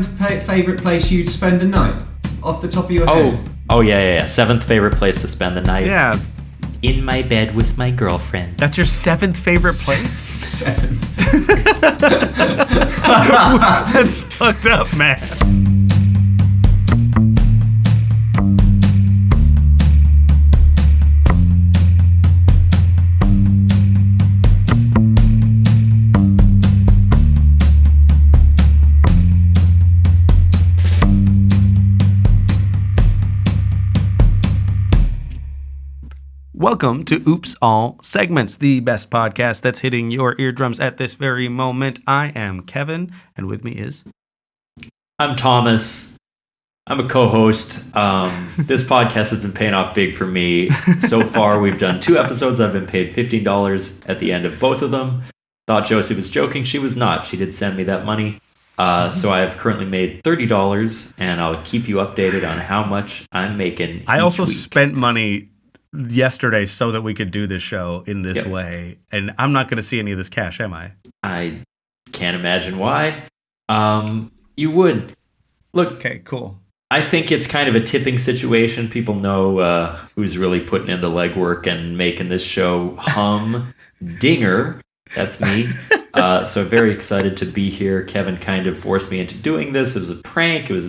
favourite place you'd spend a night? Off the top of your head. Oh yeah. 7th favorite place to spend the night. Yeah. In my bed with my girlfriend. That's your 7th favorite place? 7th. That's fucked up, man. Welcome to Oops All Segments, the best podcast that's hitting your eardrums at this very moment. I am Kevin, and with me is... I'm Thomas. I'm a co-host. This podcast has been paying off big for me. So far, we've done 2 episodes. I've been paid $15 at the end of both of them. Thought Josie was joking. She was not. She did send me that money. So I have currently made $30, and I'll keep you updated on how much I'm making I also week. spent money yesterday so that we could do this show in this way, and I'm not going to see any of this cash, am I? I can't imagine why. You would. Look, okay, cool. I think it's kind of a tipping situation. People know who's really putting in the legwork and making this show hum. Dinger, that's me. So very excited to be here. Kevin kind of forced me into doing this. It was a prank. It was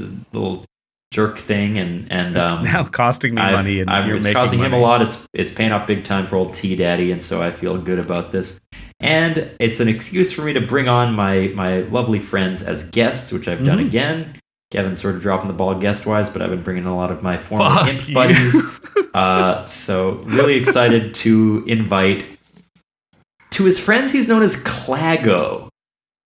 a little jerk thing, and it's now costing me money, and it's causing him a lot. It's paying off big time for old T Daddy, and so I feel good about this. And it's an excuse for me to bring on my lovely friends as guests, which I've done again. Kevin's sort of dropping the ball guest-wise, but I've been bringing a lot of my former imp buddies. So really excited to invite to his friends. He's known as Clago,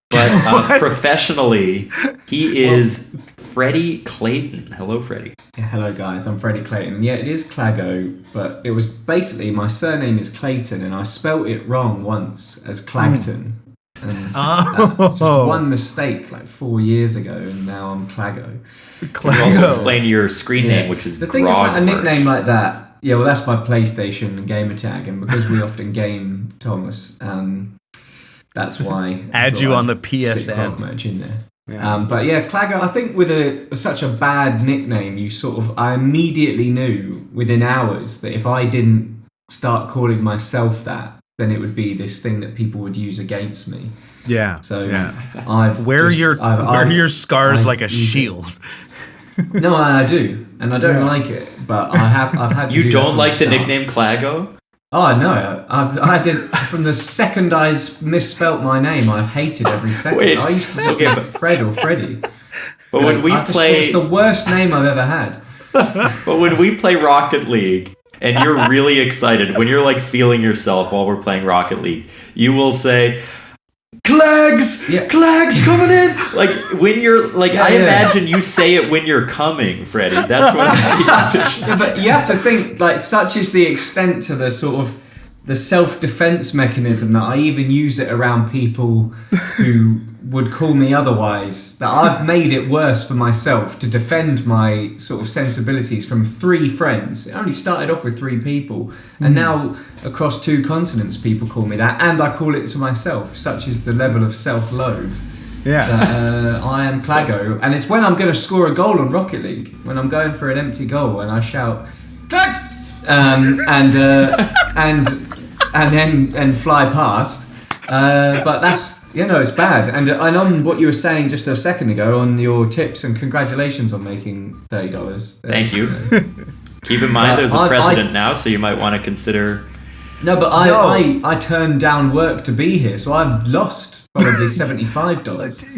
but professionally, he is Freddie Clayton. Hello, Freddie. Yeah, hello, guys. I'm Freddie Clayton. Yeah, it is Clago, but it was basically my surname is Clayton, and I spelt it wrong once as Clagton. And that was just one mistake like 4 years ago, and now I'm Clago. Can you also explain your screen name, which is the thing is, a nickname like that. Yeah, well, that's my PlayStation and gamer tag, and because we often game, Thomas, that's why add you on the PSN merch in there. Yeah. But yeah, Clago, I think with such a bad nickname, I immediately knew within hours that if I didn't start calling myself that, then it would be this thing that people would use against me. Yeah. So yeah. I've wear your scars like a shield. No, I do, and I don't like it, but I've had to. You don't like the nickname Clago? Oh no! I did from the second I misspelt my name. I've hated every second. Wait, I used to talk about Fred or Freddie. But when we play, it's the worst name I've ever had. But when we play Rocket League, and you're really excited, when you're like feeling yourself while we're playing Rocket League, you will say, Clags! Yeah. Clags coming in! Like, when you're, like, I imagine you say it when you're coming, Freddie. That's what I Yeah, but you have to think, like, such is the extent to the sort of the self-defense mechanism that I even use it around people who would call me otherwise, that I've made it worse for myself to defend my sort of sensibilities from 3 friends. It only started off with 3 people, and now across 2 continents people call me that, and I call it to myself. Such is the level of self-loathe. Yeah. That, I am Clago, and it's when I'm going to score a goal on Rocket League, when I'm going for an empty goal and I shout Clags, and fly past. But that's, it's bad. And on what you were saying just a second ago on your tips, and congratulations on making $30. Thank you. Keep in mind there's a precedent now, so you might want to consider. No, but I turned down work to be here, so I've lost probably $75.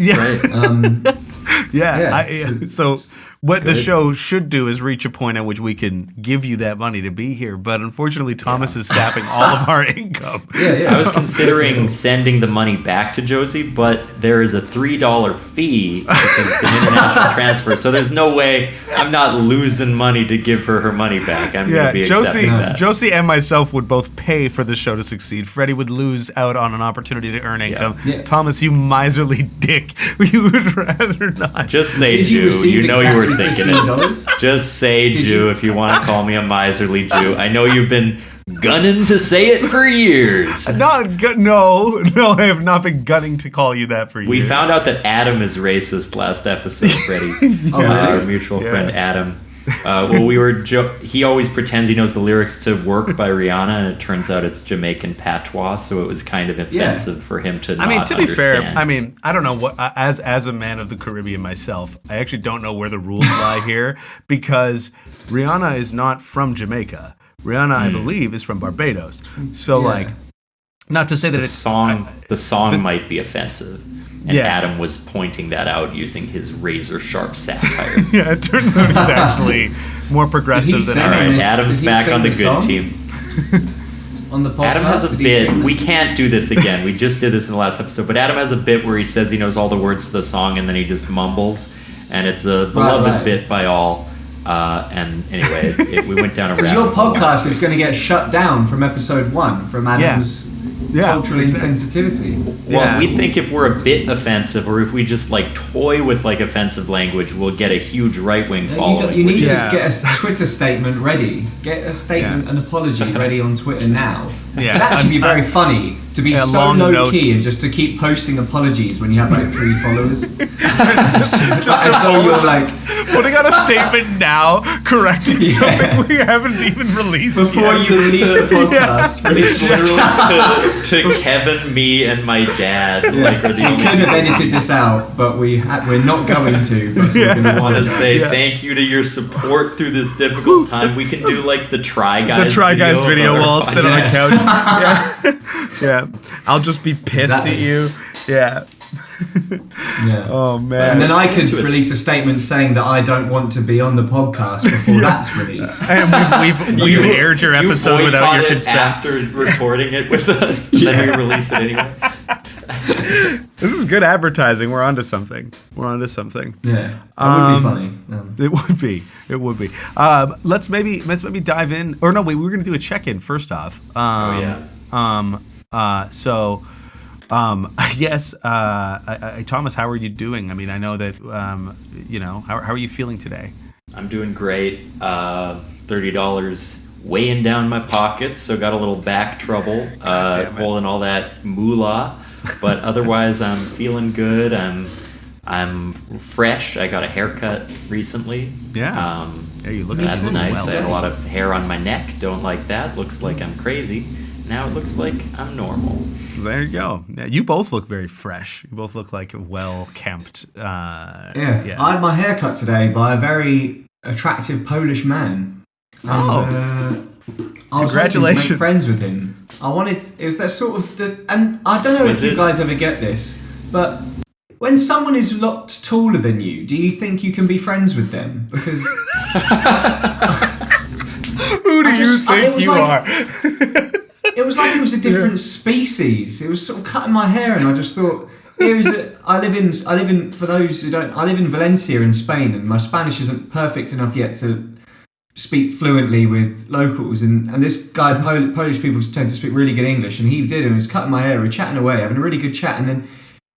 Yeah. Right. So what the show should do is reach a point at which we can give you that money to be here, but unfortunately Thomas is sapping all of our income. I was considering sending the money back to Josie, but there is a $3 fee because it's an international transfer, so there's no way I'm not losing money to give her money back. I'm going to be accepting that. Josie and myself would both pay for the show to succeed. Freddie would lose out on an opportunity to earn income. Yeah. Thomas, you miserly dick. You would rather not. Just say Jew. You know you were thinking it. Just say Jew if you want to call me a miserly Jew. I know you've been gunning to say it for years. No, I have not been gunning to call you that for years. We found out that Adam is racist last episode, Freddie. Our mutual friend Adam. He always pretends he knows the lyrics to Work by Rihanna, and it turns out it's Jamaican patois, so it was kind of offensive for him to not understand. To be fair, I don't know what, as a man of the Caribbean myself, I actually don't know where the rules lie here, because Rihanna is not from Jamaica. Rihanna, I believe, is from Barbados. So, not to say that the song might be offensive. And Adam was pointing that out using his razor-sharp satire. It turns out he's actually more progressive than I am. All right, Adam's back on the good team. On the podcast, Adam has a bit. We can't do this again. We just did this in the last episode. But Adam has a bit where he says he knows all the words to the song, and then he just mumbles. And it's a beloved bit by all. And anyway, we went down a rabbit hole. Your podcast is going to get shut down from episode 1 from Adam's... cultural insensitivity. Well, we think if we're a bit offensive, or if we just toy with offensive language, we'll get a huge right-wing following. You need to get a Twitter statement ready. Get a statement, an apology ready on Twitter now. That should be very funny. To be so low-key and just to keep posting apologies when you have 3 followers. just as though you're putting out a statement now, correcting something we haven't even released before you release the podcast. It's literally to Kevin, me, and my dad. We could have edited this out, but we're not going to. I want to say thank you to your support through this difficult time. We can do the Try Guys. The Try Guys video. We'll all sit on the couch. Yeah. I'll just be pissed at you. Yeah. Oh man. And then I could release a statement saying that I don't want to be on the podcast before that's released. And we've aired your episode without your consent after recording it with us. Then we release it anyway. This is good advertising. We're onto something. Yeah. It would be funny. It would be. Let's maybe dive in. Or no, wait. We were going to do a check-in first off. I guess, Thomas, how are you doing? I know that, how are you feeling today? I'm doing great. $30 weighing down my pockets, so got a little back trouble, holding all that moolah. But otherwise, I'm feeling good. I'm fresh. I got a haircut recently. Yeah. You look. That's nice. I had a lot of hair on my neck. Don't like that. Looks like I'm crazy. Now it looks like I'm normal. There you go. Yeah, you both look very fresh. You both look like well kempt. I had my hair cut today by a very attractive Polish man. And, I was hoping to make friends with him. It was that sort of and I don't know if you guys ever get this, but when someone is a lot taller than you, do you think you can be friends with them? Because who do you think you are? It was like it was a different species. It was sort of cutting my hair, and I just thought, I live in for those who don't, I live in Valencia in Spain, and my Spanish isn't perfect enough yet to speak fluently with locals, and this guy, Polish people tend to speak really good English, and he did, and he was cutting my hair, we were chatting away, having a really good chat, and then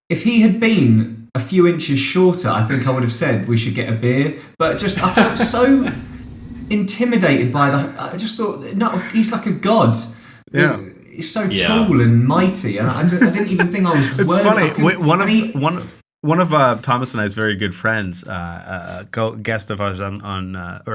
if he had been a few inches shorter, I think I would have said we should get a beer, but I felt so intimidated by I just thought, no, he's like a god. Yeah, he's so tall and mighty, and I didn't even think I was. It's funny. One of Thomas and I's very good friends, guest of ours member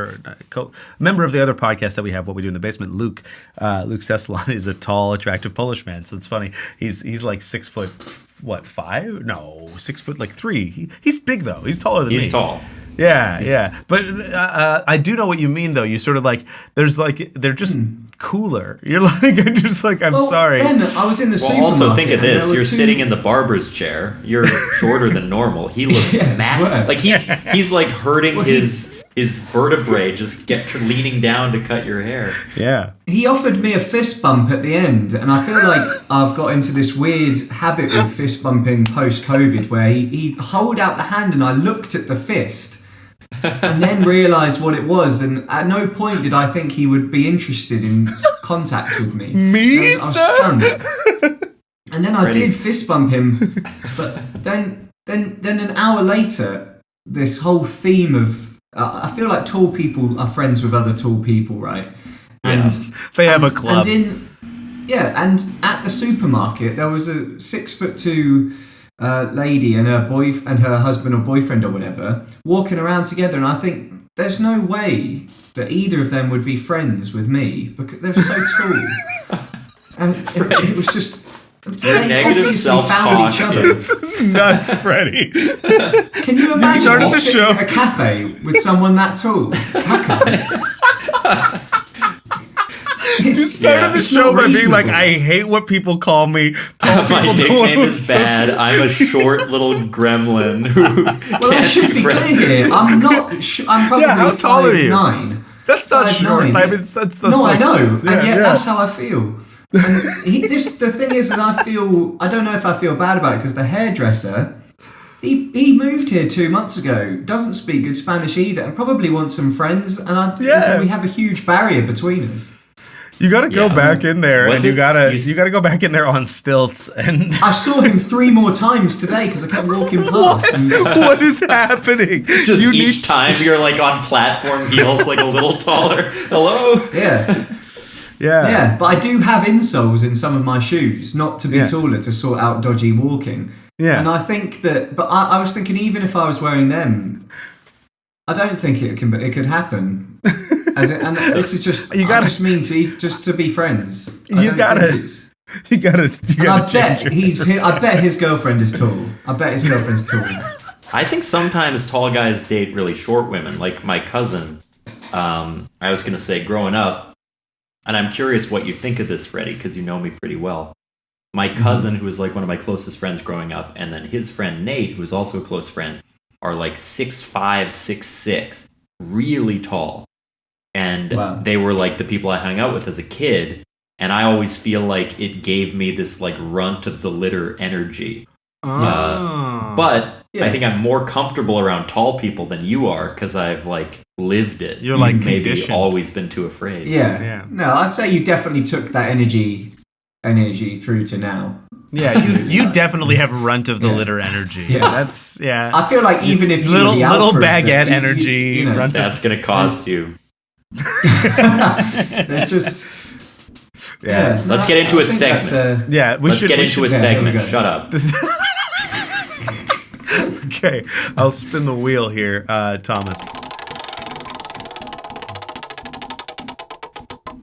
of the other podcast that we have, What We Do in the Basement, Luke Cessalon is a tall, attractive Polish man. So it's funny. He's like 6 foot, 5? No, 6 foot 3. He's big though. He's taller than me. He's tall. Yeah. But I do know what you mean, though. You sort of they're just cooler. You're I'm sorry. Then I was in the supermarket. Also think of this. You're sitting in the barber's chair. You're shorter than normal. He looks massive. He's hurting his vertebrae, just leaning down to cut your hair. Yeah. He offered me a fist bump at the end, and I feel like I've got into this weird habit with fist bumping post-COVID, where he'd hold out the hand and I looked at the fist and then realised what it was, and at no point did I think he would be interested in contact with me. Me, I was stunned. And then I did fist bump him, but then an hour later, this whole theme of I feel like tall people are friends with other tall people, right? And They have a club. And at the supermarket there was a 6'2" lady and her husband or boyfriend or whatever walking around together, and I think there's no way that either of them would be friends with me because they're so tall. And it was just negative self-talk. This is nuts, Freddie. Can you imagine started the show at a cafe with someone that tall? How come? You started the It's show not by being reasonable. like, I hate what people call me. Tall My people don't nickname want is to bad. I'm a short little gremlin who Well, I can't should be be friends. clear here. I'm not. I'm probably how tall are you? 5'9". That's not short. 5'9". I mean, that's No, I like, know, and yeah, yet yeah. that's how I feel. And the thing is that I don't know if I feel bad about it because the hairdresser, he moved here 2 months ago, doesn't speak good Spanish either, and probably wants some friends. And so we have a huge barrier between us. You got to go Yeah. back in there, Was and you it- got to go back in there on stilts. And I saw him 3 more times today because I kept walking past. And what is happening? Just You each time you're like on platform heels, like a little taller. Hello. yeah, but I do have insoles in some of my shoes, not to be Yeah. taller to sort out dodgy walking. Yeah. And I think that, but I was thinking even if I was wearing them, I don't think it could happen. And this is just, I just mean to be friends. You gotta I bet his girlfriend is tall. I bet his girlfriend's tall. I think sometimes tall guys date really short women. Like my cousin, I was going to say growing up, and I'm curious what you think of this, Freddie, because you know me pretty well. My cousin, who was like one of my closest friends growing up, and then his friend Nate, who was also a close friend, are like 6'5", 6'6", really tall. And they were like the people I hung out with as a kid. And I always feel like it gave me this like runt of the litter energy. But I think I'm more comfortable around tall people than you are because I've like lived it. You're like maybe conditioned. always been too afraid. Yeah. No, I'd say you definitely took that energy through to now. Yeah, you definitely have runt of the litter energy. Yeah. I feel like even if you little were the alpha of baguette the- energy, you know, runt of That's going to cost you. there's just Let's get into a segment. Let's get into a segment. Shut up. Okay, I'll spin the wheel here, Thomas.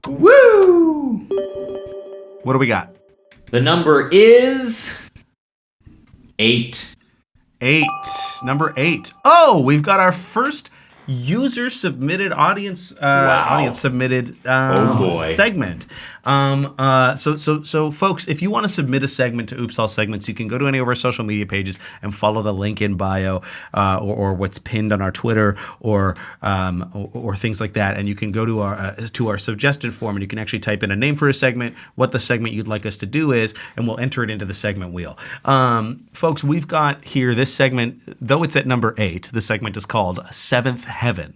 Woo! What do we got? The number is 8. 8. Number 8. Oh, we've got our first user submitted audience submitted segment. So folks, if you want to submit a segment to Oops All Segments, you can go to any of our social media pages and follow the link in bio or what's pinned on our Twitter or things like that, and you can go to our suggested form and you can actually type in a name for a segment, what the segment you'd like us to do is, and we'll enter it into the segment wheel. Folks, we've got here this segment, though it's at number 8, the segment is called Seventh Heaven,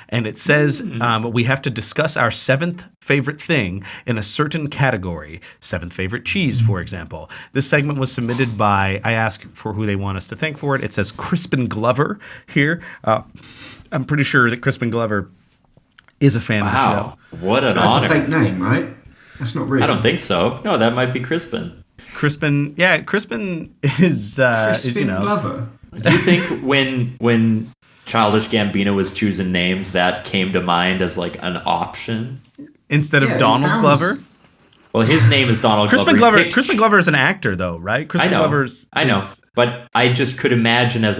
and it says we have to discuss our 7th favorite thing in a certain category. 7th favorite cheese, for example. This segment was submitted by, I ask for who they want us to thank for it. It says Crispin Glover here. I'm pretty sure that Crispin Glover is a fan of the show. What an That's honor. a fake name, right? That's not real. I don't think so. No, that might be Crispin. Crispin is Crispin you know. Glover. Do you think when Childish Gambino was choosing names, that came to mind as like an option? Instead of Yeah, it Donald sounds- Glover? Well, his name is Donald Crispin Glover. Glover. Crispin Glover is an actor, though, right? Crispin Glover's. I know, but I just could imagine as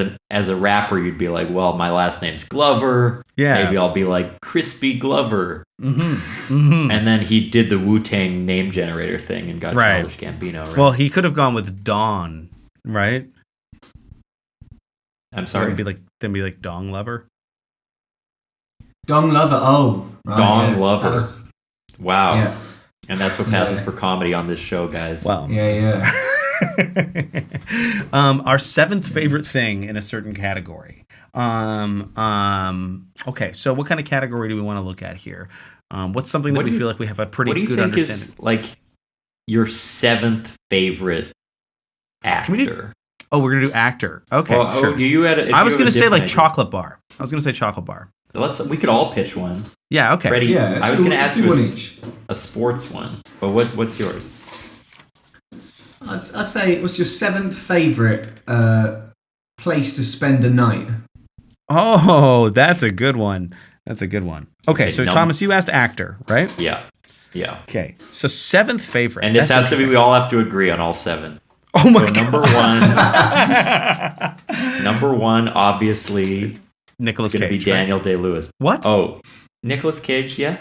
a rapper, you'd be like, "Well, my last name's Glover. Yeah. Maybe I'll be like Crispy Glover." Mm-hmm. And then he did the Wu-Tang name generator thing and got Right. Childish Gambino. Right? Well, he could have gone with Dawn, right? I'm Sorry, sorry, then be like Dong Lover. Dong Lover. Oh, right, Dong yeah. Lover. That was- Wow. Yeah. And that's what passes Yeah. for comedy on this show, guys. Wow. Yeah. Our 7th favorite thing in a certain category. Okay, so what kind of category do we want to look at here? What's something that we feel like we have a pretty What do you good think understanding? is like your 7th favorite actor? Oh, we're gonna do actor. Okay, Well, sure. you had. I was gonna say like chocolate bar. I was gonna say chocolate bar. We could all pitch one. Yeah, okay. Freddie, Yeah, I was going to let's ask do you one each. a sports one, but what's yours? I'd say, what's your 7th favourite place to spend a night? Oh, that's a good one. Okay, so Thomas, you asked actor, right? Yeah. Okay, so 7th favorite. And this has to be, we all have to agree on all 7. Oh my So God. number one, obviously, Nicolas it's going to be Cage, Daniel Day-Lewis. What? Oh, Nicolas Cage, yeah,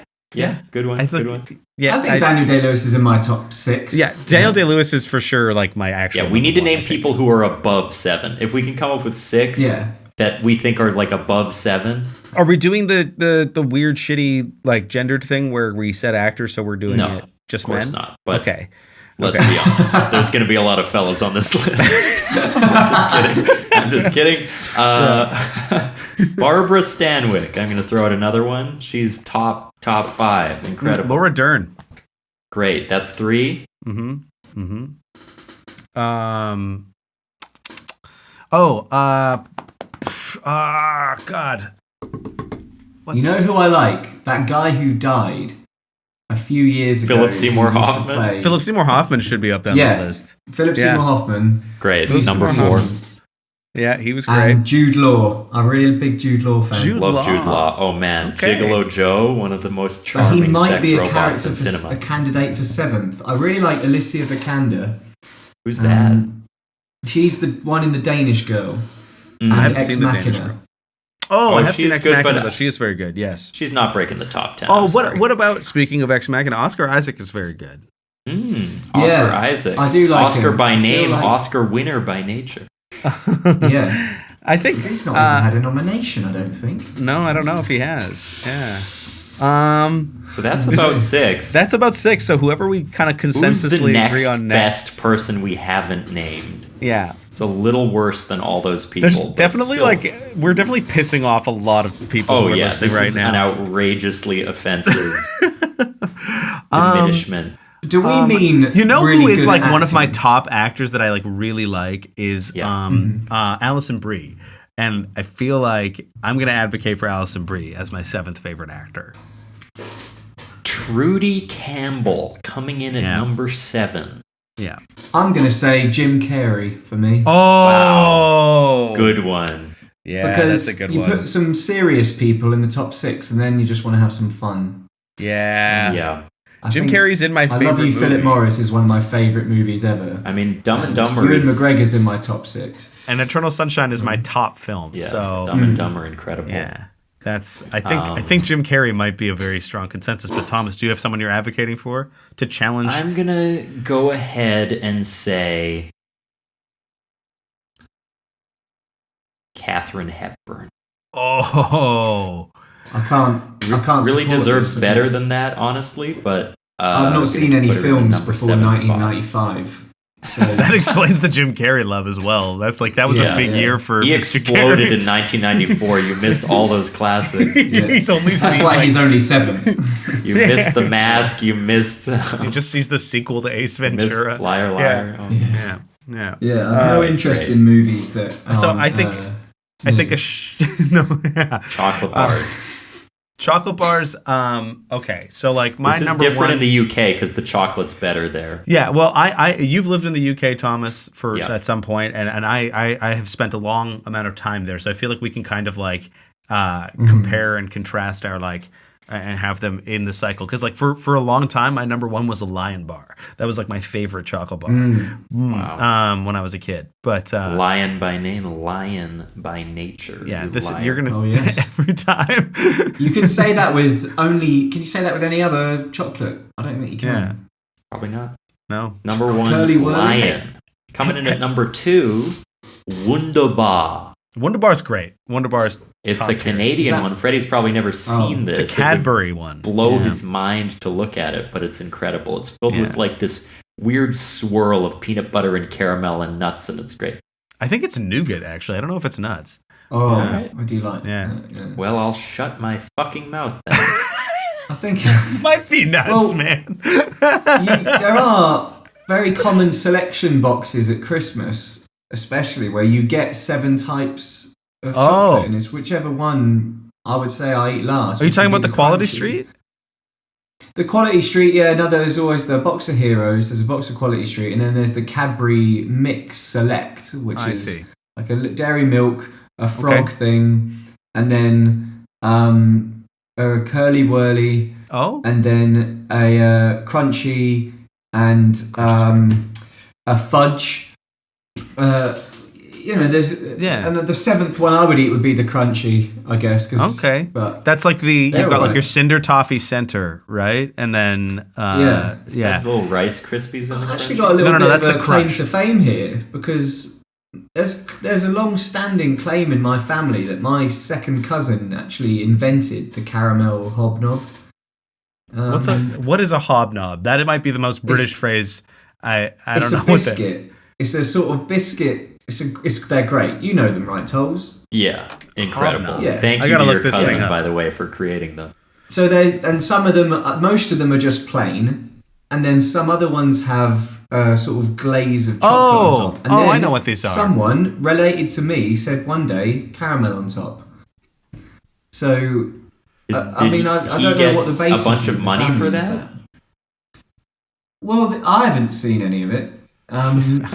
good one, good one. Yeah, I think Daniel Day-Lewis is in my top 6. Yeah, Daniel Day-Lewis is for sure like my actual. Yeah, we need to number one, name people who are above 7. If we can come up with 6 that we think are like above 7. Are we doing the weird shitty like gendered thing where we said actors, so we're doing it just men? Of course not. But okay. Let's be honest. There's going to be a lot of fellas on this list. I'm just kidding. Barbara Stanwyck. I'm going to throw out another one. She's top 5. Incredible. Laura Dern. Great. That's 3. God. You know who I like? That guy who died a few years ago. Philip Seymour Hoffman. Philip Seymour Hoffman should be up there on the list. Philip Seymour Hoffman. Great. Philip Number Seymour 4. Hoffman. Yeah, he was great. And Jude Law. I'm a really big Jude Law fan. Love Jude Law. Oh man, Okay. Gigolo Joe, one of the most But charming he might sex be a robots character in for cinema. a candidate for 7th. I really like Alicia Vikander. Who's that? She's the one in The Danish Girl. And I haven't Ex seen The Danish Machina. Girl. Oh, I have seen she's Ex good, Machina, but but she is very good. Yes. She's not breaking the top 10. Oh, I'm sorry. what about, speaking of Ex Machina, Oscar Isaac is very good. Oscar Isaac. I do like Oscar him. by I feel name, like- Oscar winner by nature. Yeah. I think He's not even had a nomination, I don't think. No, I don't know if he has. Yeah. So that's about 6. That's about 6. So whoever we kind of Who's the consensusly next agree on next. best person we haven't named? Yeah. It's a little worse than all those people. There's but definitely still. we're definitely pissing off a lot of people Oh who are yeah, listening this right is now. an outrageously offensive diminishment. Do we mean You know really who is good like at one of my acting? top actors that I like really like is Alison Brie. And I feel like I'm going to advocate for Alison Brie as my 7th favorite actor. Trudy Campbell coming in at number 7. Yeah. I'm going to say Jim Carrey for me. Oh, Good one. Yeah, because that's a good you one. put some serious people in the top 6 and then you just want to have some fun. Yeah. Yeah. Jim think Carrey's in my I favorite Love You, movie. Philip Morris is one of my favourite movies ever. I mean, Dumb and Dumber Ewan is... McGregor's in my top 6. And Eternal Sunshine is my top film. Yeah, so Dumb and Dumber, incredible. yeah. That's I think Jim Carrey might be a very strong consensus. But Thomas, do you have someone you're advocating for to challenge? I'm going to go ahead and say Katharine Hepburn. Oh. I can't Really support deserves this better because than that, honestly, but... I've not seen any films before 1995. So That explains the Jim Carrey love as well. That's like that was a big year for He Mr. exploded Carey. in 1994. You missed all those classics. He's only that's seen why like, he's only 7. You missed The Mask. You missed... he just sees the sequel to Ace missed Ventura. Liar, Liar. Yeah. Oh. Yeah. Yeah, I've no interest great. in movies that. So aren't, I think Chocolate bars. chocolate bars. Okay, so like my This is number different one in the UK because the chocolate's better there. Yeah, well, you've lived in the UK, Thomas, for Yeah. at some point, and I have spent a long amount of time there, so I feel like we can kind of like compare and contrast our like and have them in the cycle because like for a long time, my number one was a Lion bar. That was like my favorite chocolate bar. Wow. When I was a kid, but Lion by name, lion by nature. yeah, you this liar. you're gonna Oh, yes. every time. You can say that with only. Can you say that with any other chocolate? I don't think you can. Yeah. Probably not. No. Number one, Curly Whirly. lion. Coming in at number 2, Wunderbar. Wonder Bar's great. Wonder Bar's It's top a tier. Canadian Is that- one. Freddie's probably never seen this. It's a Cadbury one. It would blow Yeah. his mind to look at it, but it's incredible. It's filled Yeah. with like this weird swirl of peanut butter and caramel and nuts, and it's great. I think it's nougat actually. I don't know if it's nuts. Oh, Yeah. I do like. Yeah. Well, I'll shut my fucking mouth then. I think Might be nuts, Well, man. there are very common selection boxes at Christmas, especially where you get 7 types of chocolate, and it's whichever one I would say I eat last. Are you talking would about be the Quality Crunchy. Street? The Quality Street, yeah. No, there's always the box of Heroes. There's a box of Quality Street, and then there's the Cadbury Mix Select, which I is see. like a dairy milk, a frog thing, and then a Curly Whirly, Oh, and then a Crunchy, and a fudge. There's and the seventh one I would eat would be the Crunchy, I guess. okay. But That's like you've got like right. your Cinder Toffee Center, right? And then Yeah. Little Rice Krispies in the I've actually Crunchy? got a little bit that's of the a claim Crunch. to fame here because there's a long-standing claim in my family that my second cousin actually invented the caramel hobnob. What is a hobnob? That might be the most British phrase. I don't know It's a what that. biscuit. It's a sort of biscuit. They're great. You know them, right, Tolls? Yeah, incredible. Hobnob. Yeah. Thank I you gotta to look your this cousin, thing up. by the way, for creating them. So some of them, most of them are just plain, and then some other ones have sort of glaze of chocolate on top. And I then know what these are. Someone related to me said one day caramel on top. So I Did don't he know get what the basis a bunch of the money family for is that? there. Well, I haven't seen any of it, and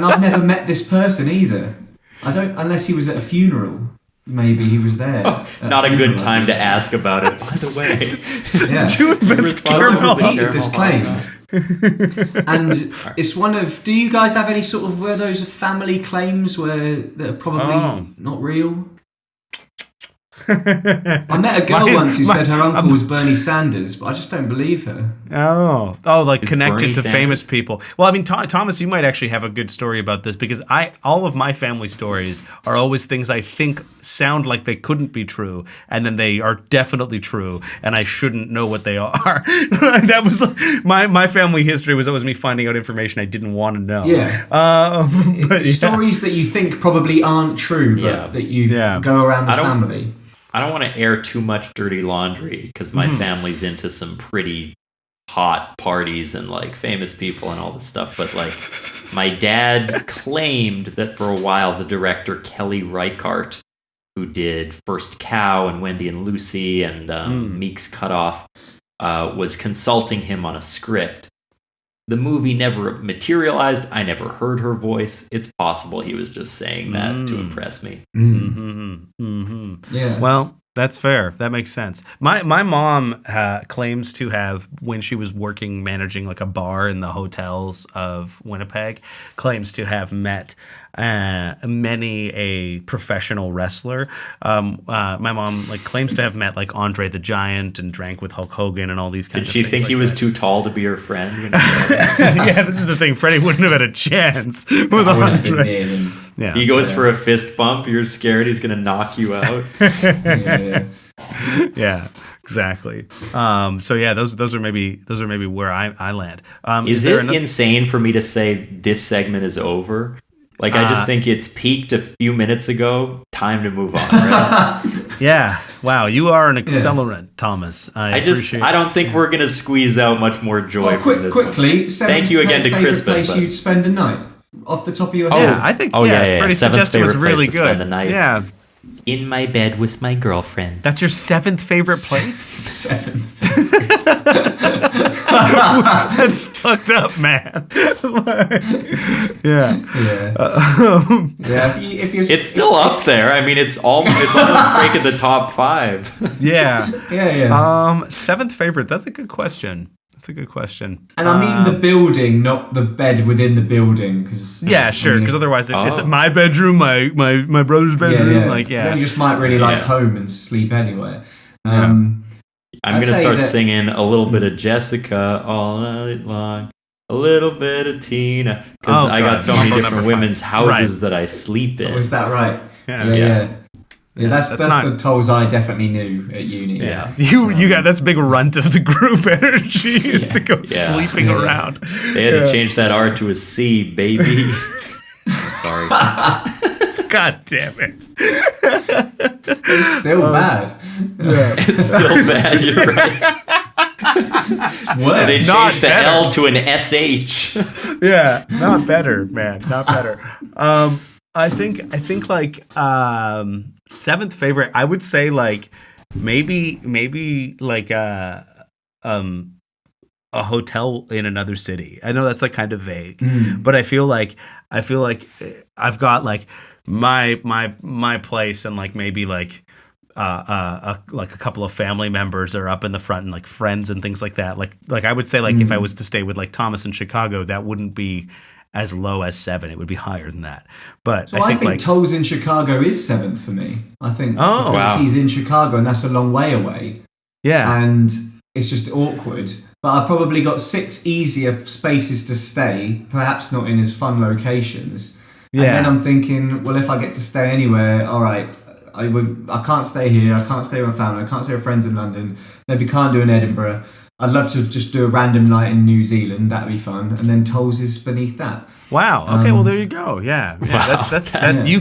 I've never met this person either. I don't, unless he was at a funeral. Maybe he was there. Not a good time to ask about it. By the way, Yeah. You invent responsible caramel. for repeated this claim. hobnob. And it's one of. Do you guys have any sort of were those family claims that are probably not real? I met a girl once who said her uncle was Bernie Sanders, but I just don't believe her. Like Is connected Bernie to Sanders? famous people. Well, I mean, Thomas, you might actually have a good story about this because all of my family stories are always things I think sound like they couldn't be true, and then they are definitely true, and I shouldn't know what they are. That was my family history was always me finding out information I didn't want to know. Yeah. But yeah. Stories that you think probably aren't true, but Yeah. that you go around the family. I don't want to air too much dirty laundry because my family's into some pretty hot parties and like famous people and all this stuff. But like my dad claimed that for a while the director Kelly Reichardt, who did First Cow and Wendy and Lucy and Meek's Cutoff, was consulting him on a script. The movie never materialized. I never heard her voice. It's possible he was just saying that to impress me. Yeah. Well, that's fair. That makes sense. My mom claims to have, when she was working managing like a bar in the hotels of Winnipeg, claims to have met many a professional wrestler. My mom like claims to have met like Andre the Giant and drank with Hulk Hogan and all these kinds of Did she things. think like he was that. too tall to be her friend? Yeah, this is the thing. Freddie wouldn't have had a chance with I would have been Andre. near them. Yeah. He goes for a fist bump. You're scared he's going to knock you out. Yeah. Yeah, exactly. So yeah, those are maybe where I land. Is there it insane for me to say this segment is over? Like, I just think it's peaked a few minutes ago. Time to move on, right? Yeah. Wow, you are an accelerant, Thomas. I don't think we're going to squeeze out much more joy from this one. Quickly, Thank you again to Crispin. Place but- you'd spend a night off the top of your Yeah, head. I think. Oh, yeah. Freddie's Seventh suggestion was favorite place really to good. spend the night. Yeah, In my bed with my girlfriend. that's your seventh favorite place. That's fucked up, man. Yeah. Yeah. If you're, It's still up there. I mean, it's almost breaking the top 5. Yeah. Yeah. Seventh favorite. That's a good question. And I mean the building, not the bed within the building. Cause, Yeah, sure. Because otherwise, it's my bedroom, my brother's bedroom. Like, yeah. Then you just might really like home and sleep anywhere. I'm going to say start that- singing a little bit of Jessica all night long. A little bit of Tina. Because I got so many Mambo different number 5. women's houses that I sleep in. Oh, is that right? Yeah. Yeah, that's not- the tolls I definitely knew at uni. Yeah, you got that's big runt of the group energy is to go sleeping around. They had to change that R to a C, baby. Sorry. God damn it! It's still bad. It's still bad, you're right. Worse. They Not changed the better. L to an SH. Yeah, not better, man, not better. I think like Seventh favorite, I would say like maybe like a hotel in another city. I know that's like kind of vague, but I feel like I've got like my place and like maybe like a couple of family members are up in the front and like friends and things like that. Like I would say like if I was to stay with like Thomas in Chicago, that wouldn't be as low as 7. It would be higher than that. But so I think like Toll's in Chicago is 7th for me. I think he's in Chicago and that's a long way away. Yeah. And it's just awkward. But I've probably got 6 easier spaces to stay, perhaps not in as fun locations. Yeah. And then I'm thinking, well, if I get to stay anywhere, all right, I can't stay here, I can't stay with my family, I can't stay with friends in London, maybe can't do in Edinburgh. I'd love to just do a random night in New Zealand. That'd be fun. And then Tolls is beneath that. Wow. Okay. Well, there you go. Yeah. Wow. That's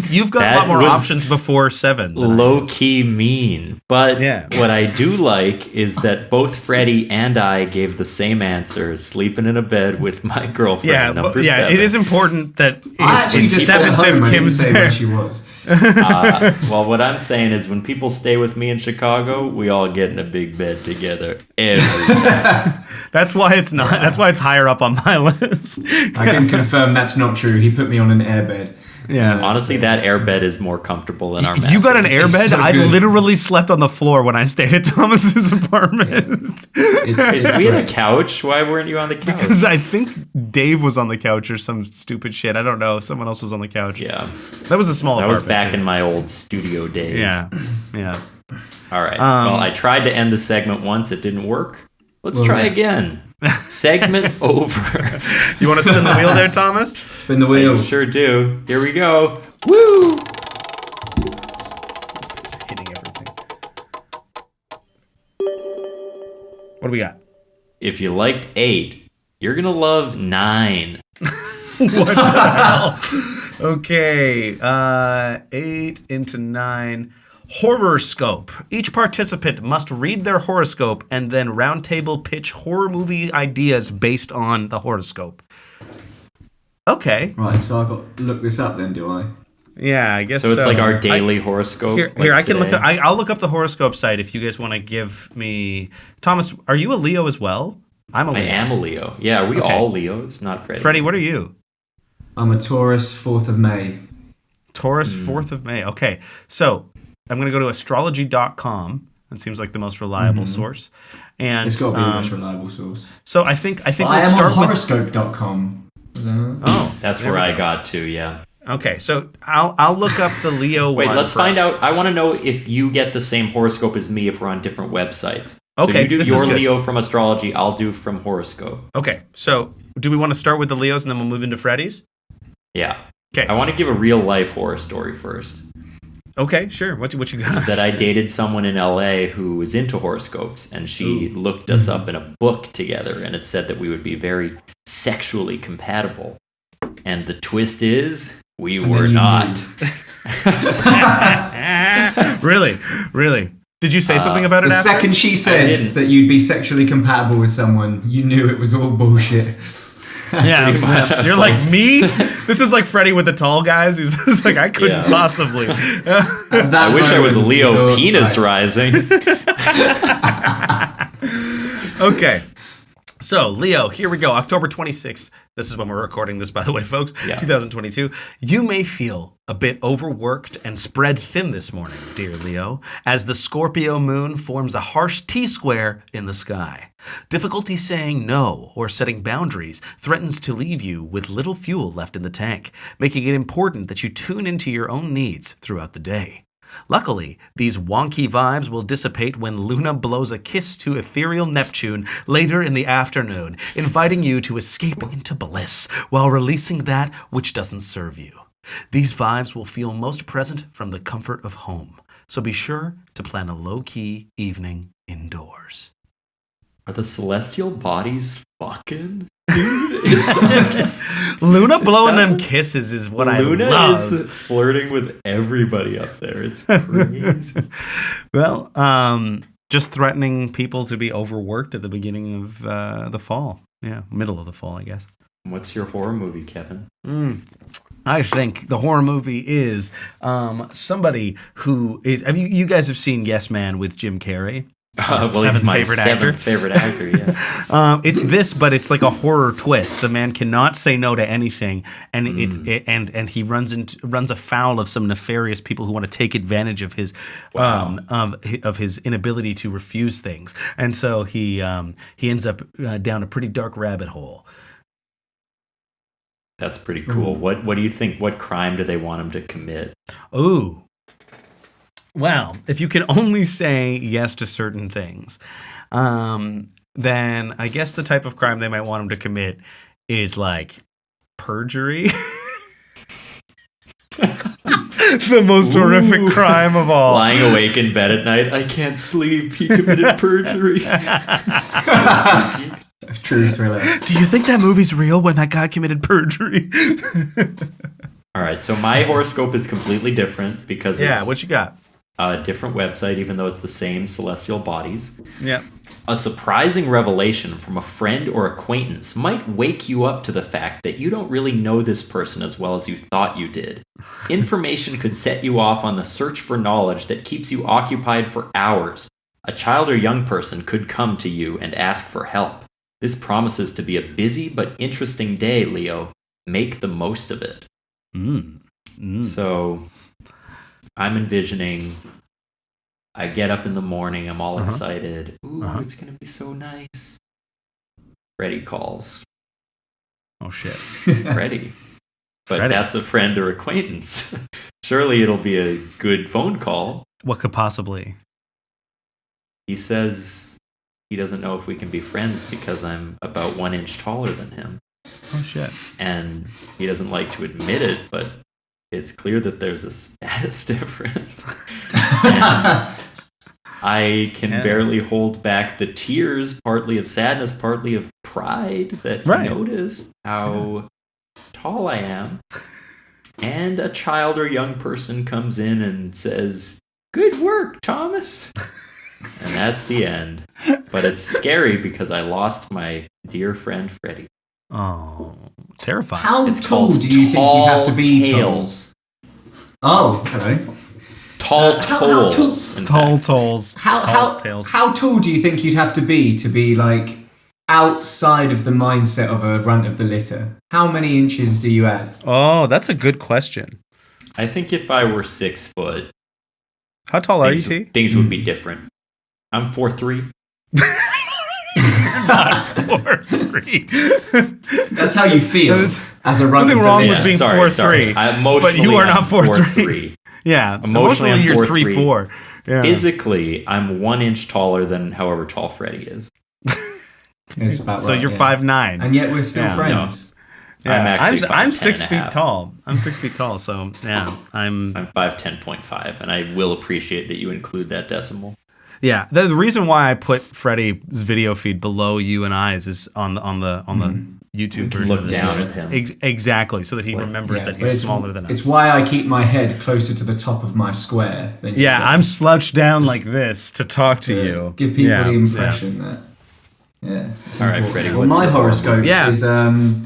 you've got a lot more options before 7. Low key mean. But what I do like is that both Freddie and I gave the same answer: sleeping in a bed with my girlfriend. Number 7. It is important that I actually just 7th if Kim's there. Where she was. Well, what I'm saying is, when people stay with me in Chicago, we all get in a big bed together every time. That's why it's not. That's why it's higher up on my list. I can confirm that's not true. He put me on an airbed. Yeah. Honestly, that airbed is more comfortable than our mattress. You got an airbed? So I literally slept on the floor when I stayed at Thomas's apartment. We had a couch. Why weren't you on the couch? Because I think Dave was on the couch or some stupid shit. I don't know. Someone else was on the couch. Yeah. That was a small apartment. That was back in my old studio days. Yeah. All right. Well, I tried to end the segment once. It didn't work. Let's try again. Segment over. You want to spin the wheel there, Thomas? Spin the wheel. I sure do. Here we go. Woo! Hitting everything. What do we got? If you liked 8, you're going to love 9. What the hell? Okay. 8 into 9. Horoscope. Each participant must read their horoscope and then roundtable pitch horror movie ideas based on the horoscope. Okay. Right, so I've got to look this up then, do I? Yeah, I guess so. It's like our daily horoscope. Here, I can look up. I'll look up the horoscope site if you guys want to give me. Thomas, are you a Leo as well? I'm a Leo. I am a Leo. Yeah, are we all Leos? Not Freddie. Freddie, what are you? I'm a Taurus, 4th of May. Taurus, 4th of May. Okay, so I'm going to go to astrology.com. That seems like the most reliable source. And it's got to be the most reliable source. So I think we'll I am start on horoscope.com. Oh, that's where I got to. Yeah. Okay, so I'll look up the Leo Wait, one. let's find out. I want to know if you get the same horoscope as me if we're on different websites. Okay, so you do this your is good. Leo from astrology, I'll do from horoscope. Okay, so do we want to start with the Leos and then we'll move into Freddie's? Yeah. Okay. I want to give a real life horror story first. Okay, sure. What you got? Is that I dated someone in LA who was into horoscopes, and she looked us up in a book together, and it said that we would be very sexually compatible. And the twist is, we were not. Really? Did you say something about it the after? second she said that you'd be sexually compatible with someone, you knew it was all bullshit. Yeah, you're like, me? This is like Freddie with the tall guys. He's just like, I couldn't possibly. I wish I was a Leo penis rising. Okay. So, Leo, here we go. October 26th. This is when we're recording this, by the way, folks. Yeah. 2022. You may feel a bit overworked and spread thin this morning, dear Leo, as the Scorpio moon forms a harsh T-square in the sky. Difficulty saying no or setting boundaries threatens to leave you with little fuel left in the tank, making it important that you tune into your own needs throughout the day. Luckily, these wonky vibes will dissipate when Luna blows a kiss to ethereal Neptune later in the afternoon, inviting you to escape into bliss while releasing that which doesn't serve you. These vibes will feel most present from the comfort of home, so be sure to plan a low-key evening indoors. Are the celestial bodies fucking? Luna blowing them kisses is what Luna I love. Luna is flirting with everybody up there. It's crazy. Well, just threatening people to be overworked at the beginning of the fall. Yeah, middle of the fall, I guess. What's your horror movie, Kevin? I think the horror movie is somebody who is. I mean, you guys have seen Yes Man with Jim Carrey. Well, he's my seventh favorite actor. Yeah, It's this, but it's like a horror twist. The man cannot say no to anything, and and he runs afoul of some nefarious people who want to take advantage of his of his inability to refuse things, and so he ends up down a pretty dark rabbit hole. That's pretty cool. What do you think? What crime do they want him to commit? Ooh. Well, if you can only say yes to certain things, then I guess the type of crime they might want him to commit is like perjury. The most horrific crime of all. Lying awake in bed at night. I can't sleep. He committed perjury. True thriller. Do you think that movie's real when that guy committed perjury? All right, so my horoscope is completely different because it's what you got? A different website, even though it's the same celestial bodies. Yeah. A surprising revelation from a friend or acquaintance might wake you up to the fact that you don't really know this person as well as you thought you did. Information could set you off on the search for knowledge that keeps you occupied for hours. A child or young person could come to you and ask for help. This promises to be a busy but interesting day, Leo. Make the most of it. So I'm envisioning, I get up in the morning, I'm all excited. Ooh, it's going to be so nice. Freddie calls. Oh, shit. Freddie. But that's a friend or acquaintance. Surely it'll be a good phone call. What could possibly? He says he doesn't know if we can be friends because I'm about 1 inch taller than him. Oh, shit. And he doesn't like to admit it, but it's clear that there's a status difference. And I can barely hold back the tears, partly of sadness, partly of pride that he noticed how tall I am. And a child or young person comes in and says, "Good work, Thomas." And that's the end. But it's scary because I lost my dear friend Freddie. Oh, terrifying. How tall do you think you have to be, Tales. Oh, hello. Tall tolls. Tall tolls. How tall do you think you'd have to be like outside of the mindset of a runt of the litter? How many inches do you add? Oh, that's a good question. I think if I were 6 foot, how tall are you, T? Things would be different. I'm 4'3". Not 4'3". That's how you feel as a runt of the litter. Nothing wrong with being 4'3", but you are not 4'3". Yeah, emotionally you're 3'4". Yeah. Physically, I'm 1 inch taller than however tall Freddie is. It's about so right, you're 5'9", and yet we're still friends. No. Yeah, I'm 6 feet tall. I'm 6 feet tall, so yeah, I'm 5'10.5", and I will appreciate that you include that decimal. Yeah, the reason why I put Freddie's video feed below you and I's is on the YouTube version. Look down at him. Exactly, so that he remembers that he's smaller than us. It's why I keep my head closer to the top of my square. Than I'm slouched down like this to talk to you. Give people the impression that. Yeah. All right, Freddie. Well, my horoscope is the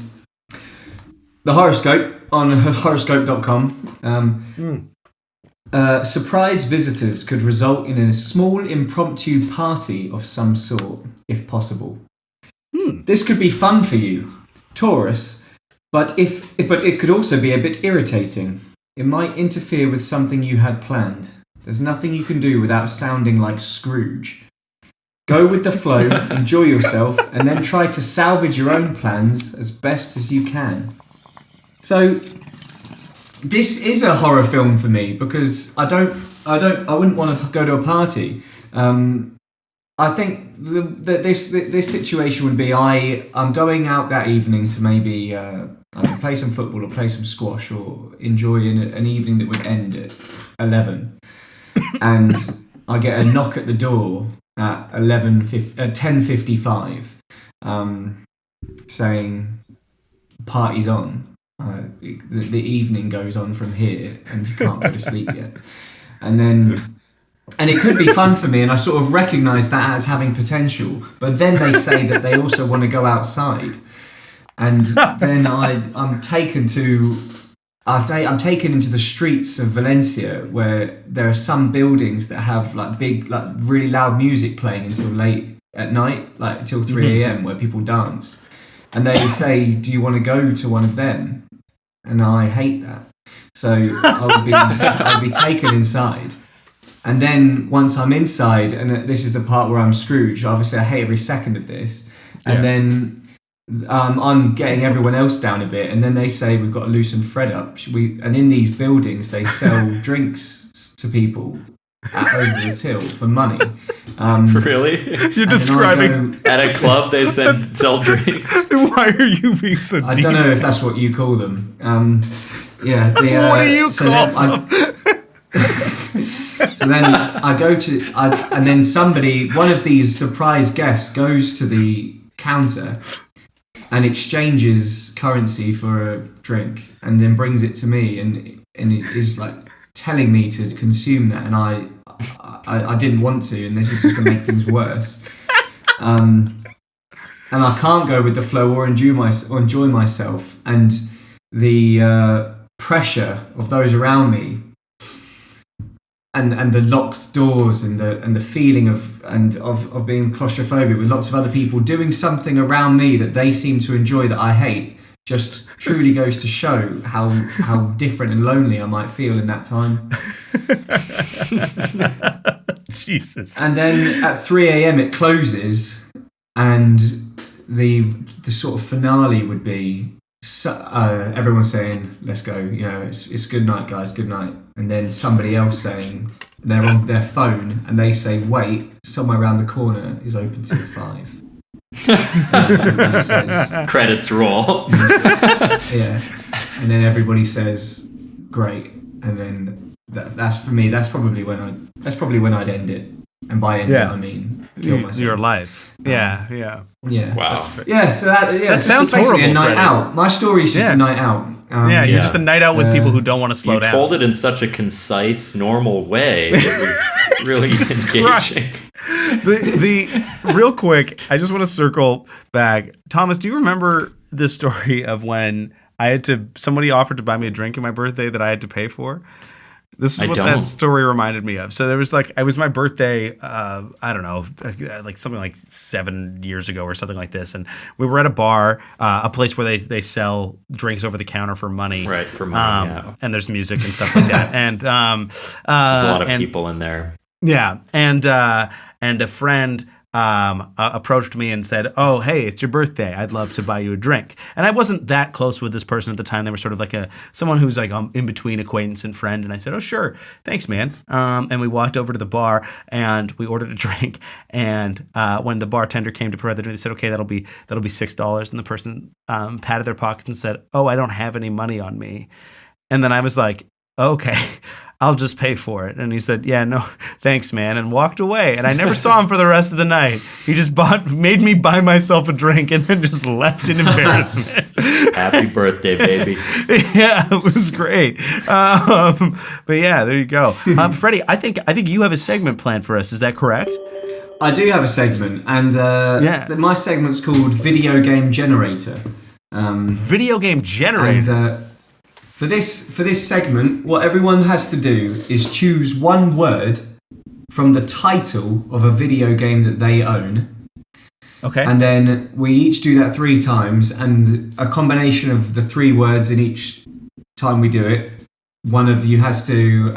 horoscope on horoscope.com. Surprise visitors could result in a small impromptu party of some sort, if possible. This could be fun for you, Taurus, but it could also be a bit irritating. It might interfere with something you had planned. There's nothing you can do without sounding like Scrooge. Go with the flow, enjoy yourself, and then try to salvage your own plans as best as you can. So, this is a horror film for me because I wouldn't want to go to a party. I think this situation would be I'm going out that evening to maybe play some football or play some squash or enjoy an evening that would end at 11, and I get a knock at the door at 10:55, saying party's on. The evening goes on from here, and you can't go to sleep yet. And it could be fun for me, and I sort of recognise that as having potential. But then they say that they also want to go outside, and then I'm taken to I'm taken into the streets of Valencia where there are some buildings that have like big, like really loud music playing until late at night, like until 3 a.m. where people dance. And they say, do you want to go to one of them? And I hate that. So I'll be taken inside. And then once I'm inside, and this is the part where I'm Scrooge, obviously I hate every second of this. And then I'm getting everyone else down a bit, and then they say we've got to loosen Fred up. And in these buildings, they sell drinks to people over the till for money. Really? You're describing at a club they sell drinks. Why are you being so? I don't know if that's what you call them. What do you call them? So then I go to, and then one of these surprise guests goes to the counter and exchanges currency for a drink and then brings it to me and it is like telling me to consume that, and I didn't want to, and this is just going to make things worse. And I can't go with the flow or enjoy myself, and the pressure of those around me and the locked doors and the feeling of being claustrophobic with lots of other people doing something around me that they seem to enjoy that I hate just truly goes to show how different and lonely I might feel in that time. Jesus. And then at 3 a.m. it closes, and the sort of finale would be everyone saying, let's go, it's good night, guys, good night. And then somebody else saying, they're on their phone and they say, wait, somewhere around the corner is open till 5. Says, credits roll. Yeah. And then everybody says, great. And then that's for me, that's probably when I'd end it. And by end it, I mean kill myself. Your life. Yeah. Wow. So that sounds basically horrible, a night Freddie. out. My story is just a night out. You're just a night out with people who don't want to slow down. You told it in such a concise, normal way. It was really engaging. The real quick, I just want to circle back. Thomas, do you remember the story of when somebody offered to buy me a drink on my birthday that I had to pay for? This is what that story reminded me of. So there was it was my birthday, I don't know, like something like 7 years ago or something like this. And we were at a bar, a place where they sell drinks over the counter for money. Right, for money, yeah. And there's music and stuff like that. And there's a lot of people in there. Yeah. And a friend approached me and said, oh, hey, it's your birthday. I'd love to buy you a drink. And I wasn't that close with this person at the time. They were sort of like someone who's like in between acquaintance and friend. And I said, oh, sure. Thanks, man. And we walked over to the bar and we ordered a drink. And when the bartender came to provide the drink, they said, okay, that'll be $6. And the person patted their pockets and said, oh, I don't have any money on me. And then I was like, okay, I'll just pay for it. And he said, yeah, no, thanks, man, and walked away. And I never saw him for the rest of the night. He just made me buy myself a drink and then just left in embarrassment. Happy birthday, baby. Yeah, it was great. But yeah, there you go. Freddie, I think you have a segment planned for us. Is that correct? I do have a segment, and my segment's called Video Game Generator. Video Game Generator? And, For this segment, what everyone has to do is choose one word from the title of a video game that they own. Okay. And then we each do that 3 times, and a combination of the 3 words in each time we do it, one of you has to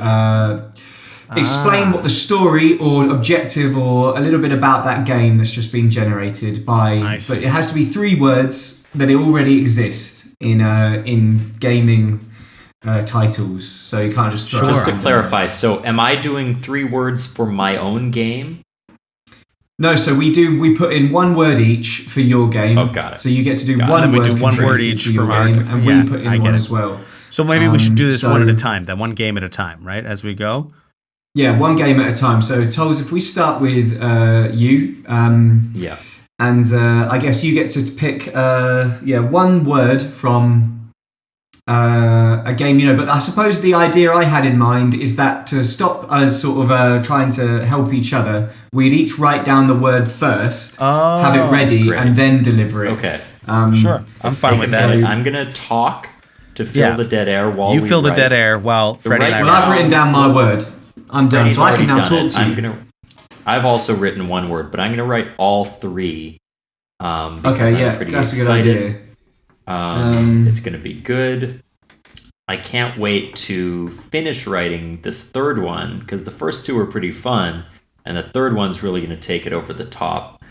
explain what the story or objective or a little bit about that game that's just been generated by. But it has to be 3 words that already exist in gaming titles, so you can't just throw Just to clarify, so am I doing 3 words for my own game? No, so we put in 1 word each for your game. Oh, got it. So you get to do one word each for your our game, and we put in one as well. So maybe we should do this one at a time, then one game at a time, right, as we go? Yeah, one game at a time. So Toles, if we start with you, yeah, and I guess you get to pick one word from a game, but I suppose the idea I had in mind is that to stop us sort of trying to help each other, we'd each write down the word first, have it ready, and then deliver it. Okay. Sure. I'm fine with that. I'm going to talk to fill the dead air while you we fill the write. dead air while Freddie and I Well, I've written down my word. I'm done, Freddie's so I can already now done talk it. to you. I've also written one word, but I'm going to write all three. Because I'm pretty that's excited. a good idea. It's going to be good. I can't wait to finish writing this third one because the first two are pretty fun, and the third one's really going to take it over the top.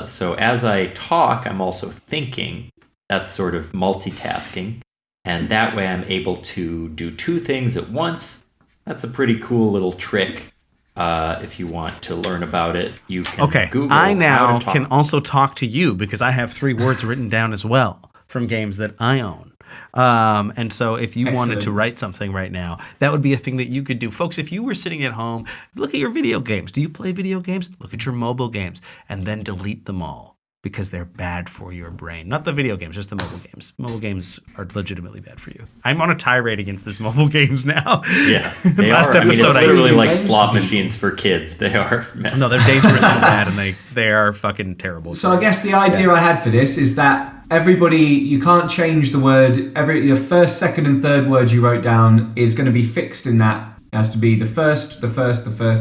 So as I talk, I'm also thinking. That's sort of multitasking, and that way I'm able to do two things at once. That's a pretty cool little trick. If you want to learn about it, you can Google I how now to talk. can also talk to you because I have 3 words written down as well from games that I own. And so if you wanted to write something right now, that would be a thing that you could do. Folks, if you were sitting at home, look at your video games. Do you play video games? Look at your mobile games and then delete them all because they're bad for your brain. Not the video games, just the mobile games. Mobile games are legitimately bad for you. I'm on a tirade against this mobile games now. Yeah, they Last are. episode, it's literally like games slot machines for kids. They are messed No, they're dangerous and bad, and they are fucking terrible. So I guess the idea I had for this is that everybody, you can't change the word. The first, second, and third word you wrote down is going to be fixed in that. It has to be the first, the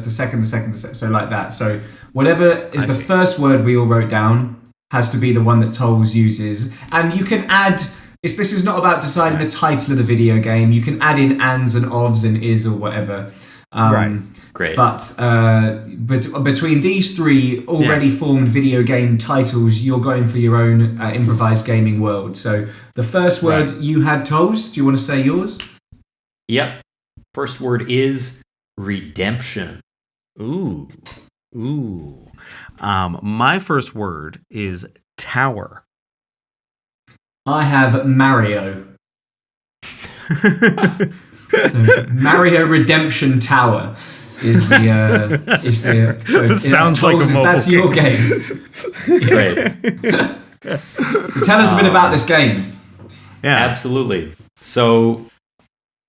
second, so like that. So whatever is the first word we all wrote down has to be the one that Tolls uses. And you can add, this is not about deciding the title of the video game. You can add in ands and ofs and is or whatever. Right. Great. But between these 3 already formed video game titles, you're going for your own improvised gaming world. So the first word you had, Tolls, do you want to say yours? Yep. First word is redemption. Ooh. My first word is tower. I have Mario. So Mario Redemption Tower is the. So This sounds like a mobile That's your game. Great. So tell us a bit about this game. Yeah. Absolutely. So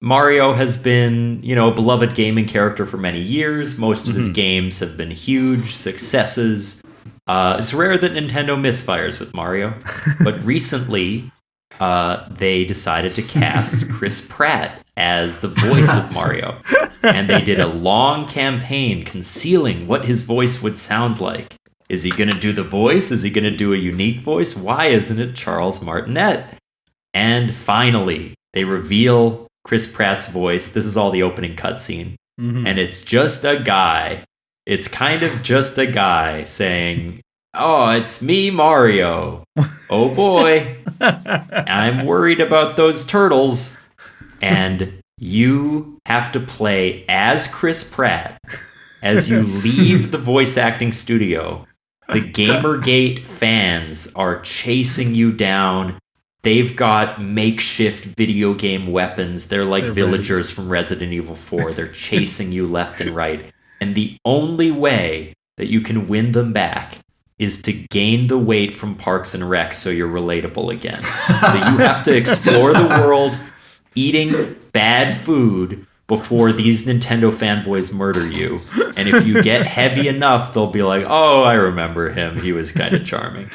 Mario has been, a beloved gaming character for many years. Most of his games have been huge successes. It's rare that Nintendo misfires with Mario, but recently they decided to cast Chris Pratt as the voice of Mario. And they did a long campaign concealing what his voice would sound like. Is he going to do the voice? Is he going to do a unique voice? Why isn't it Charles Martinet? And finally, they reveal Chris Pratt's voice. This is all the opening cutscene. And it's just a guy. It's kind of just a guy saying, "Oh, it's me, Mario. Oh boy. I'm worried about those turtles." And you have to play as Chris Pratt as you leave the voice acting studio. The Gamergate fans are chasing you down. They've got makeshift video game weapons. They're like villagers from Resident Evil 4. They're chasing you left and right. And the only way that you can win them back is to gain the weight from Parks and Rec so you're relatable again. So you have to explore the world eating bad food before these Nintendo fanboys murder you. And if you get heavy enough, they'll be like, "Oh, I remember him. He was kind of charming."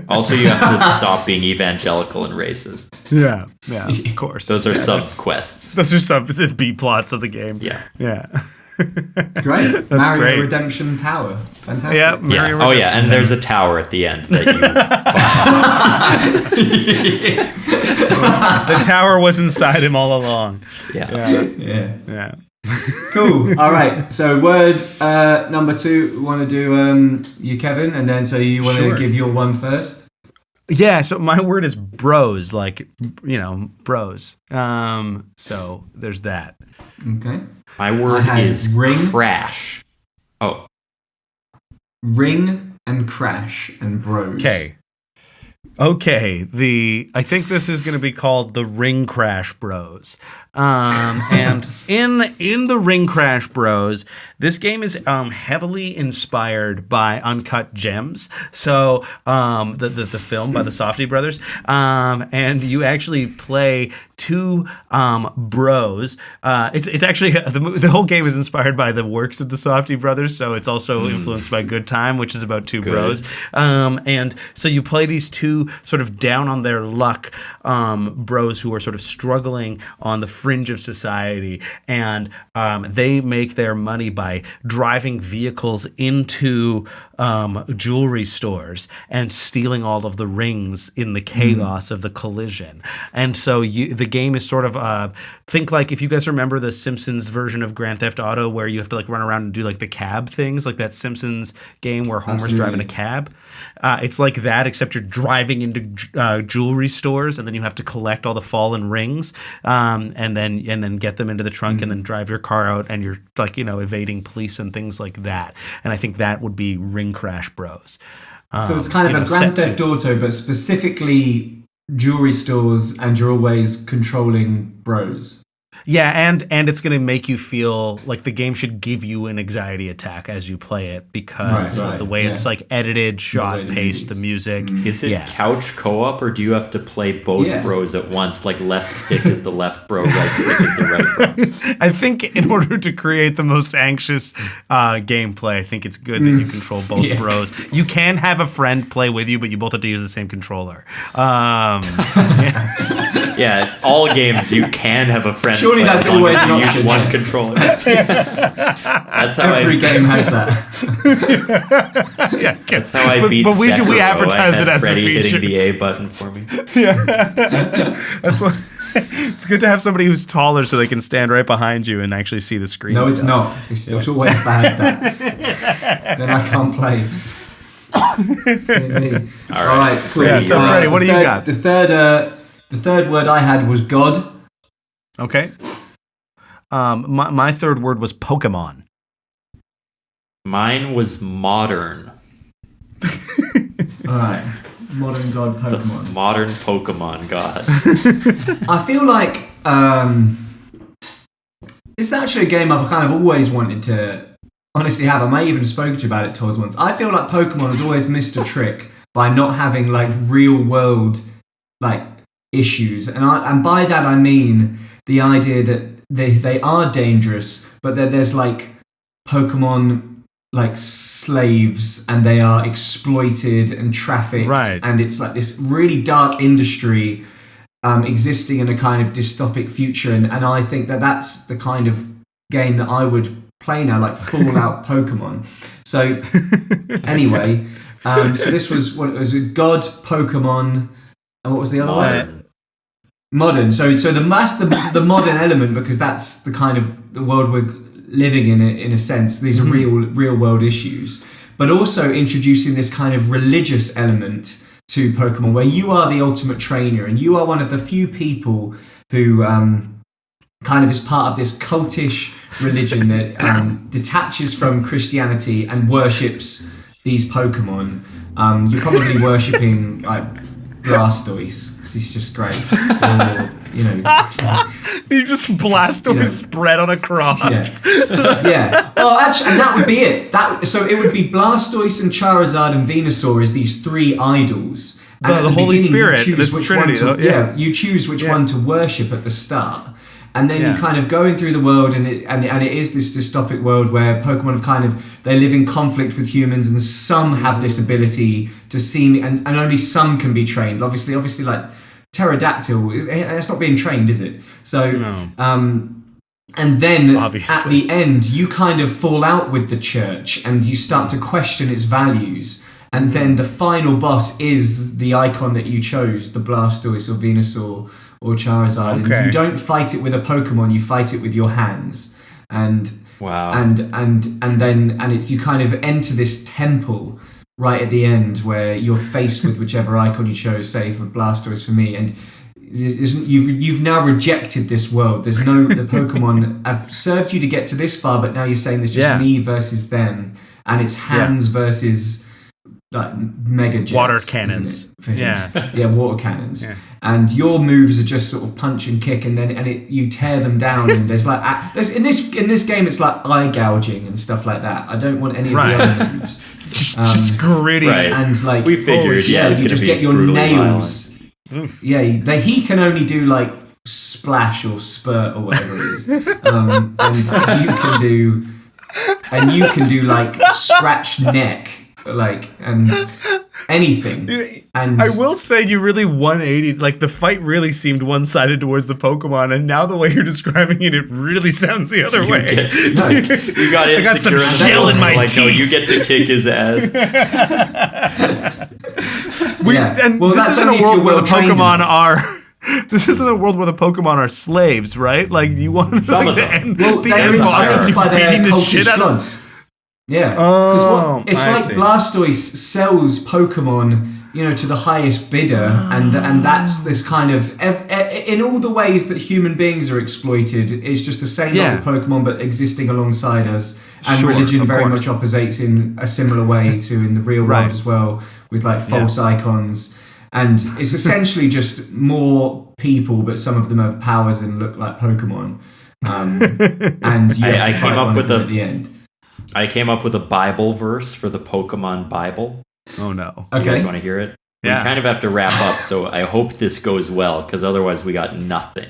Also, you have to stop being evangelical and racist. Yeah, of course. Those are sub-quests. Those are some B plots of the game. Yeah. Great. That's Mario great. Redemption Tower. Fantastic. Yeah, Mario Yeah. Oh, yeah. And Redemption there's a tower at the end that you The tower was inside him all along. Yeah. Cool. All right. So word number 2. We want to do you, Kevin, and then so you want to give your one first. Yeah. So my word is bros, like bros. So there's that. Okay. My word is crash. Oh. Ring and crash and bros. Okay. I think this is going to be called the Ring Crash Bros. And in the Ring Crash Bros, this game is heavily inspired by Uncut Gems. So the film by the Safdie brothers, and you actually play two bros. It's actually the whole game is inspired by the works of the Safdie brothers. So it's also influenced by Good Time, which is about two bros. And so you play these two sort of down on their luck bros who are sort of struggling on the fringe of society, and they make their money by driving vehicles into jewelry stores and stealing all of the rings in the chaos of the collision. And so the game is sort of think like if you guys remember the Simpsons version of Grand Theft Auto where you have to like run around and do like the cab things, like that Simpsons game where Homer's driving a cab. It's like that, except you're driving into jewelry stores, and then you have to collect all the fallen rings, and then get them into the trunk, and then drive your car out, and you're like evading police and things like that. And I think that would be Ring Crash Bros. So it's kind of a Grand Theft Auto, but specifically jewelry stores, and you're always controlling bros. Yeah, and it's going to make you feel like the game should give you an anxiety attack as you play it because of the way it's like edited, shot, paced, the music. Is it couch co-op, or do you have to play both bros at once? Like left stick is the left bro, right stick is the right bro. I think in order to create the most anxious gameplay, I think it's good that you control both bros. You can have a friend play with you, but you both have to use the same controller. Yeah, all games you can have a friend. Surely that's always an option. Use one controller. That's how every game has that. Yeah, that's how I beat. But we advertise it as Freddie a feature. Hitting the A button for me. Yeah, that's what. It's good to have somebody who's taller so they can stand right behind you and actually see the screen. No, it's not. It's always bad. Then I can't play. All right, cool. Yeah, so Freddie, what do you got? The third word I had was God. Okay. My third word was Pokemon. Mine was modern. All right. Modern God Pokemon. The modern Pokemon God. I feel like it's actually a game I've kind of always wanted to honestly have. I may even spoke to you about it towards once. I feel like Pokemon has always missed a trick by not having like real world like issues, and by that I mean the idea that they are dangerous, but that there's like Pokemon like slaves, and they are exploited and trafficked, and it's like this really dark industry existing in a kind of dystopic future, and I think that that's the kind of game that I would play now, like Fallout Pokemon. So anyway, so this was what it was: God, Pokemon, and what was the other one? Modern. So the modern element, because that's the kind of the world we're living in a sense. These are real world issues, but also introducing this kind of religious element to Pokemon, where you are the ultimate trainer, and you are one of the few people who kind of is part of this cultish religion that detaches from Christianity and worships these Pokemon. You're probably worshipping like Blastoise, because he's just great. Or, you just Blastoise spread on a cross. Yeah. Oh, actually, and that would be it. So it would be Blastoise and Charizard and Venusaur as these three idols. And the Holy Spirit, you choose which Trinity. You choose which one to worship at the start. And then you're kind of going through the world, and it is this dystopic world where Pokemon have they live in conflict with humans, and some have this ability to see, and only some can be trained. Obviously, like Pterodactyl, it's not being trained, is it? So, and then at the end, you kind of fall out with the church, and you start to question its values. And then the final boss is the icon that you chose, the Blastoise or Venusaur or Charizard. And you don't fight it with a Pokemon, you fight it with your hands. And then you kind of enter this temple right at the end where you're faced with whichever icon you chose, say for Blastoise for me, and you've now rejected this world. There's the Pokemon have served you to get to this far, but now you're saying there's just me versus them, and it's hands versus like mega jets, water isn't cannons. it, for him? Yeah. Yeah, water cannons. Yeah. And your moves are just sort of punch and kick, and you tear them down. And there's like in this game, it's like eye gouging and stuff like that. I don't want any of the other moves. Just gritty. Right. And like We figured, yeah, it's you gonna just be get your brutally nails. Yeah, he can only do like splash or spurt or whatever it is, and you can do like scratch neck, like and anything. And I will say you really 180. Like the fight really seemed one-sided towards the Pokemon, and now the way you're describing it, it really sounds the other way. You got I got some insecure gel in my like, teeth. no, you get to kick his ass. This isn't a world where the Pokemon are. This isn't a world where the Pokemon are slaves, right? Like you want Some like, of them. the end boss is by their beating the cultish shit out of them. gods. Yeah, Oh, it's I like see. Blastoise sells Pokemon, to the highest bidder, and that's this kind of in all the ways that human beings are exploited. It's just the same old Pokemon, but existing alongside us. And Sure, religion of very course. much operates in a similar way to in the real world as well, with like false icons. And it's essentially just more people, but some of them have powers and look like Pokemon. And you have to fight one of them at the end. I came up with a Bible verse for the Pokemon Bible. Oh no. You guys want to hear it? Yeah. We kind of have to wrap up, so I hope this goes well, because otherwise we got nothing.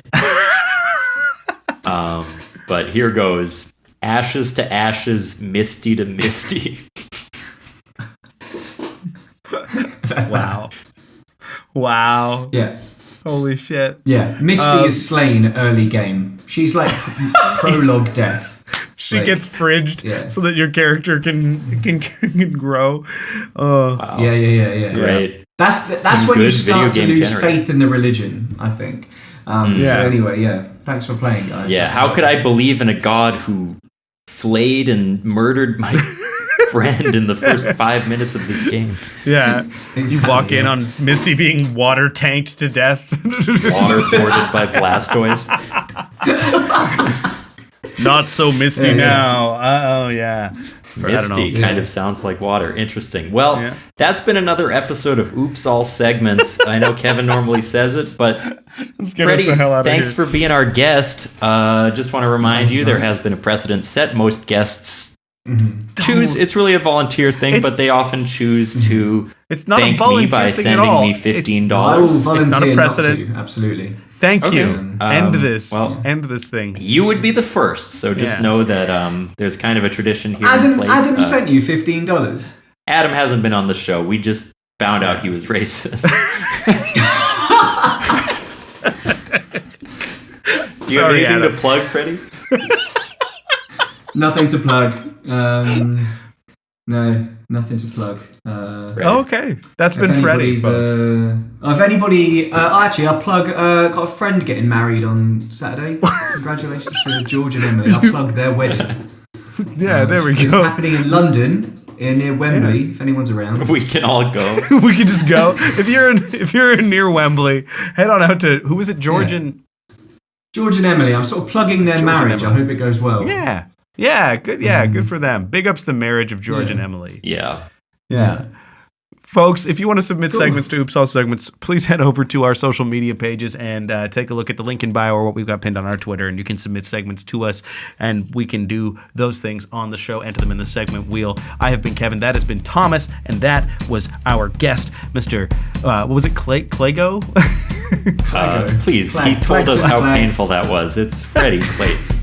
But here goes. Ashes to ashes, misty to misty. Wow. Wow. Yeah. Holy shit. Yeah. Misty is slain early game. She's like prologue death. She gets fridged so that your character can grow. Wow. Yeah. Great. That's when you good start to video game lose generator. faith in the religion, I think. So anyway, thanks for playing, guys. Yeah, how could I believe in a god who flayed and murdered my friend in the first 5 minutes of this game? Yeah. Exactly, You walk in on Misty being water tanked to death. Water ported by Blastoise. Not so misty now. Oh, yeah. Misty kind of sounds like water. Interesting. Well, that's been another episode of Oops All Segments. I know Kevin normally says it, but Freddie, thanks for being our guest. Just want to remind you, there has been a precedent set. Most guests choose. It's really a volunteer thing, but they often choose to thank me by sending me $15. I will volunteer It's not a precedent. not to, absolutely. Thank you. End this. End this thing. You would be the first, so just know that there's kind of a tradition here Adam, in place. Adam sent you $15. Adam hasn't been on the show. We just found out he was racist. Do you have anything Adam. to plug, Freddie? Nothing to plug. No, nothing to plug. Okay. That's been Freddie, folks. If anybody... actually, I'll plug... got a friend getting married on Saturday. Congratulations to George and Emily. I'll plug their wedding. Yeah, there we It's go. happening in London, near Wembley, if anyone's around. We can all go. We can just go. If you're near Wembley, head on out to... Who was it? George and Emily. I'm sort of plugging their George and marriage. I Emily. hope it goes well. Yeah. Yeah, good. Yeah, good for them. Big ups the marriage of George and Emily. Yeah. Yeah. Folks, if you want to submit segments to Oops All Segments, please head over to our social media pages and take a look at the link in bio or what we've got pinned on our Twitter, and you can submit segments to us, and we can do those things on the show, enter them in the segment wheel. I have been Kevin, that has been Thomas, and that was our guest, Mr. What was it, Claygo? Please, he told us how painful that was. It's Freddie Clayton.